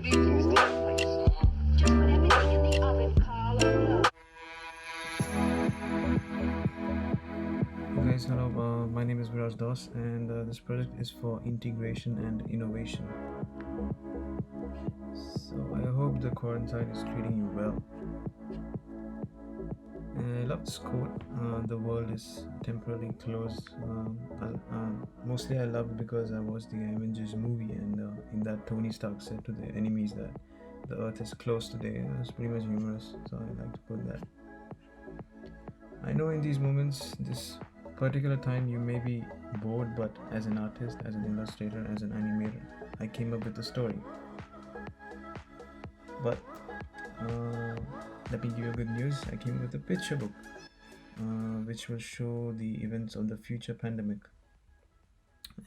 Hey guys, hello. My name is Viraj Das, and this project is for integration and innovation. So I hope the quarantine is treating you well. And I love this quote. The world is temporarily closed. Mostly I love it because I watched the Avengers movie, and in that Tony Stark said to the enemies that the Earth is closed today. It was pretty much humorous, so I like to put that. I know in these moments, this particular time, you may be bored, but as an artist, as an illustrator, as an animator, I came up with a story. But uh, let me give you good news. I came up with a picture book, which will show the events of the future pandemic,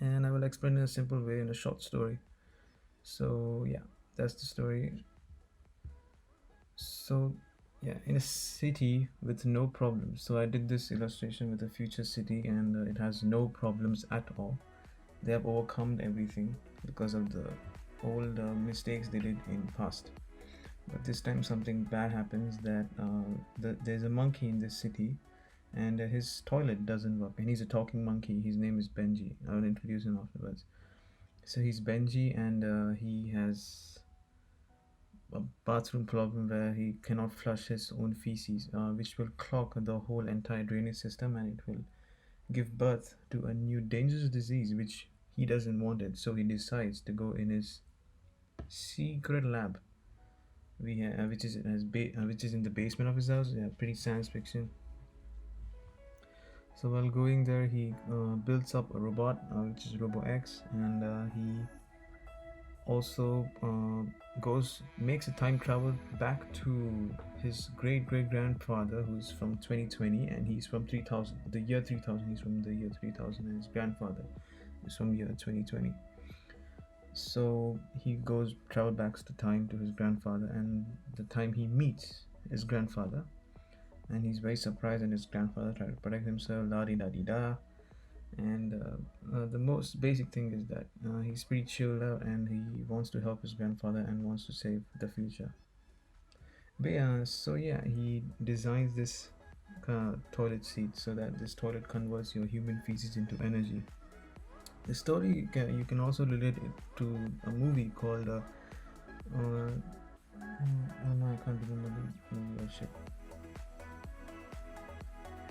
and I will explain in a simple way in a short story. So yeah, that's the story. So yeah, in a city with no problems. So I did this illustration with a future city, and it has no problems at all. They have overcome everything because of the old mistakes they did in past. But this time something bad happens, that there's a monkey in this city, and his toilet doesn't work, and he's a talking monkey. His name is Benji. I will introduce him afterwards. So he's Benji, and he has a bathroom problem where he cannot flush his own feces, which will clog the whole entire drainage system, and it will give birth to a new dangerous disease which he doesn't want it. So he decides to go in his secret lab, which is in the basement of his house. Yeah, pretty science fiction. So while going there, he builds up a robot, which is Robo X, and he also goes makes a time travel back to his great great grandfather, who's from 2020, and he's from 3000, the year 3000. He's from the year 3000, and his grandfather is from year 2020. So he goes travel back to time to his grandfather, and the time he meets his grandfather, and he's very surprised, and his grandfather tries to protect himself, la di da di da. And the most basic thing is that he's pretty chilled out, and he wants to help his grandfather and wants to save the future. But yeah, so yeah, he designs this toilet seat so that this toilet converts your human feces into energy. The story, you can also relate it to a movie called oh no, I can't remember the movie. Oh shit,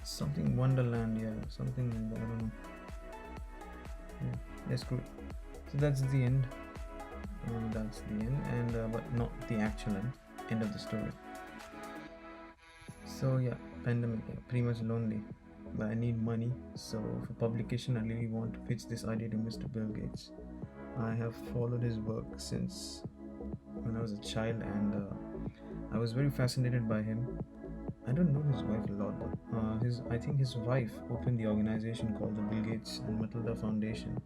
something Wonderland, yeah, something like that. I don't know. Yeah, that's good. So that's the end. That's the end, and but not the actual end of the story. So yeah, pandemic, yeah, pretty much lonely, but I need money. So for publication, I really want to pitch this idea to Mr. Bill Gates. I have followed his work since when I was a child, and I was very fascinated by him. I don't know his wife a lot, but his I think his wife opened the organization called the Bill Gates and Matilda Foundation.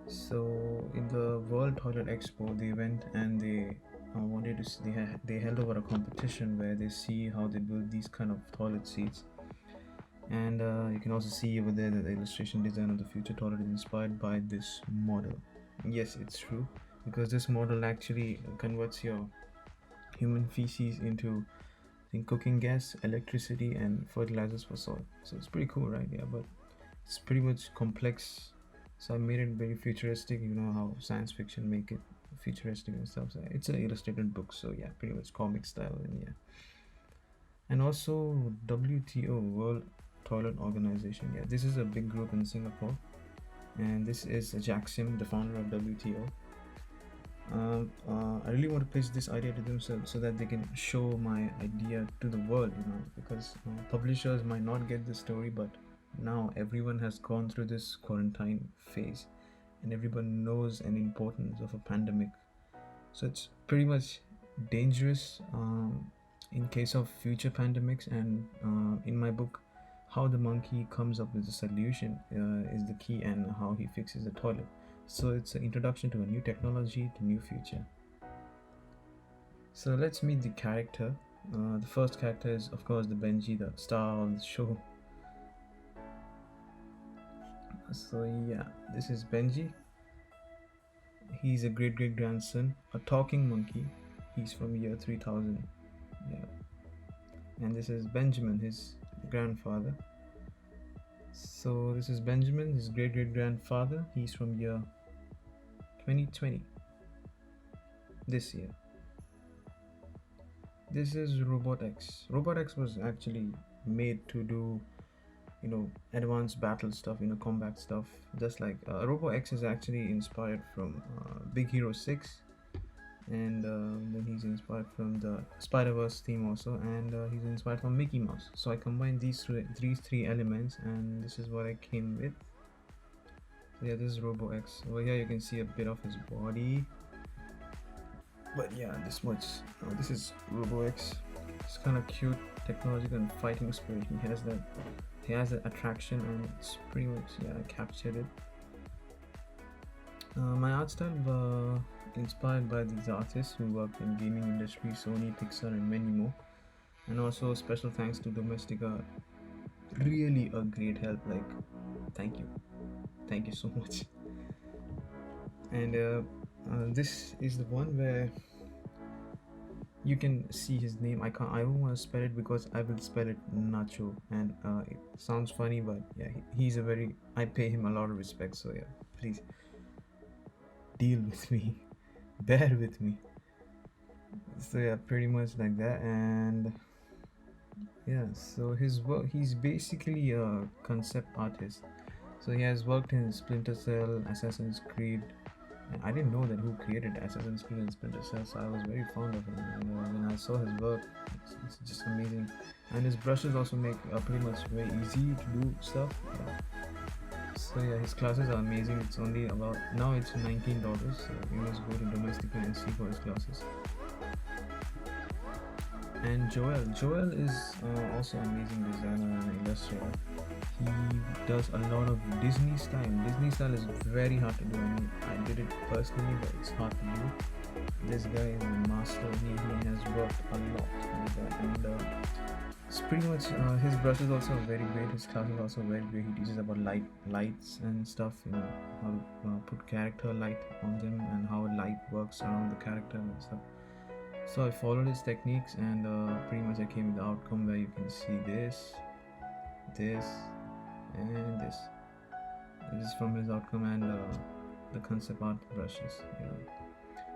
So in the World Toilet Expo, they went and they wanted to see, they held over a competition where they see how they build these kind of toilet seats. And you can also see over there that the illustration design of the future toilet is inspired by this model. Yes, it's true, because this model actually converts your human feces into, I think, cooking gas, electricity, and fertilizers for soil. So it's pretty cool, right? Yeah, but it's pretty much complex. So I made it very futuristic. You know how science fiction make it futuristic and stuff. So it's an illustrated book, so yeah, pretty much comic style, and yeah. And also WTO, World Toilet Organization. Yeah, this is a big group in Singapore, and this is Jack Sim, the founder of WTO. I really want to pitch this idea to them, so that they can show my idea to the world, because publishers might not get the story, but now everyone has gone through this quarantine phase, and everyone knows an importance of a pandemic. So it's pretty much dangerous in case of future pandemics, and in my book, how the monkey comes up with the solution is the key, and how he fixes the toilet. So it's an introduction to a new technology, to new future. So let's meet the character. The first character is, of course, the Benji, the star of the show. So yeah, this is Benji, He's a great great grandson, a talking monkey. He's from year 3000. Yeah. And this is Benjamin, his grandfather. So this is Benjamin, his great great grandfather. He's from year 2020, this year. This is Robot X. Robot X was actually made to do, advanced battle stuff, combat stuff. Just like Robot X is actually inspired from Big Hero 6, and then he's inspired from the Spider-Verse theme also, and he's inspired from Mickey Mouse. So I combined these three elements, and this is what I came with. So yeah, this is Robo X. Over here you can see a bit of his body, but yeah, this much. This is Robo X. It's kind of cute, technological and fighting spirit. He has that attraction, and it's pretty much, yeah, I captured it. My art style inspired by these artists who work in gaming industry, Sony, Pixar and many more. And also special thanks to Domestika, really a great help. Like, thank you so much. And this is the one where you can see his name. I don't want to spell it because I will spell it Nacho, and it sounds funny, but yeah, he's I pay him a lot of respect. So yeah, please deal with me, bear with me. So yeah, pretty much like that. And yeah, so his work, he's basically a concept artist. So he has worked in Splinter Cell, Assassin's Creed. I didn't know that who created Assassin's Creed and Splinter Cell, so I was very fond of him. And when I saw his work, it's just amazing. And his brushes also make pretty much very easy to do stuff. So yeah, his classes are amazing. It's only about, now it's $19, so you must go to Domestika and see for his classes. And Joel is also amazing designer and illustrator. He does a lot of Disney style. Disney style is very hard to do. I mean, I did it personally, but it's hard to do. This guy is a master. He has worked a lot with that, and it's pretty much his brushes also are very great. His class is also very great. He teaches about lights and stuff. How to put character light on them and how light works around the character and stuff. So I followed his techniques, and pretty much I came with the outcome where you can see this, and this. This is from his outcome, and the concept art brushes. Yeah.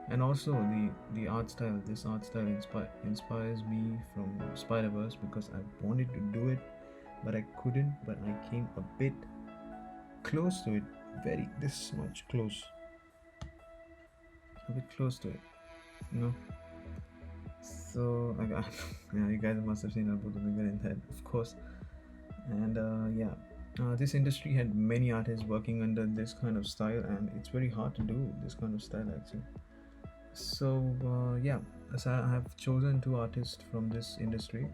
And also the art style. This art style inspires me from Spider-Verse, because I wanted to do it, but I couldn't. But I came a bit close to it, this much close, a bit close to it, So I got, yeah, you guys must have seen a bit in that, of course. And this industry had many artists working under this kind of style, and it's very hard to do this kind of style actually. So so I have chosen two artists from this industry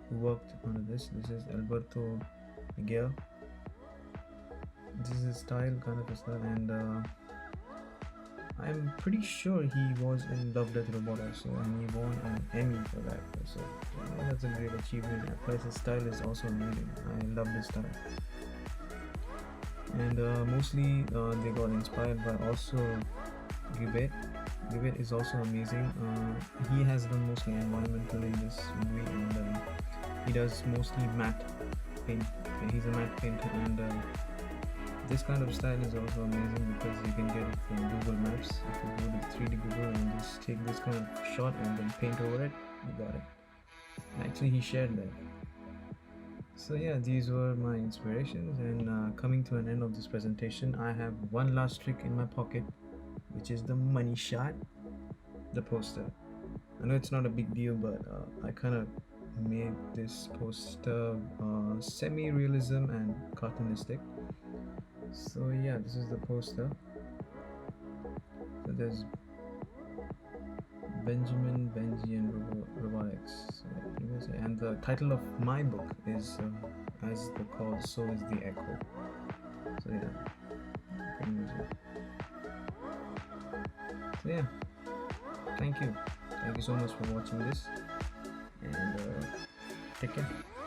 who worked under this. This is Alberto Miguel. This is his style, kind of a style, and I'm pretty sure he was in Love Death Robot also, and he won an Emmy for that. So that's a great achievement. Plus his style is also amazing. I love this style. And mostly they got inspired by also Gibet. Gibet is also amazing. He has done mostly environmental in this movie, and he does mostly matte paint. He's a matte painter, and this kind of style is also amazing because you can get it from Google Maps. If you go to 3D Google and just take this kind of shot and then paint over it, you got it. Actually, he shared that. So yeah, these were my inspirations, and coming to an end of this presentation, I have one last trick in my pocket, which is the money shot, the poster. I know it's not a big deal, but I kind of made this poster semi-realism and cartoonistic. So yeah, this is the poster. So there's Benjamin, Benji, and Robotics. So, and the title of my book is as the call, so is the echo. So yeah, pretty much it. So yeah, thank you so much for watching this, and take care.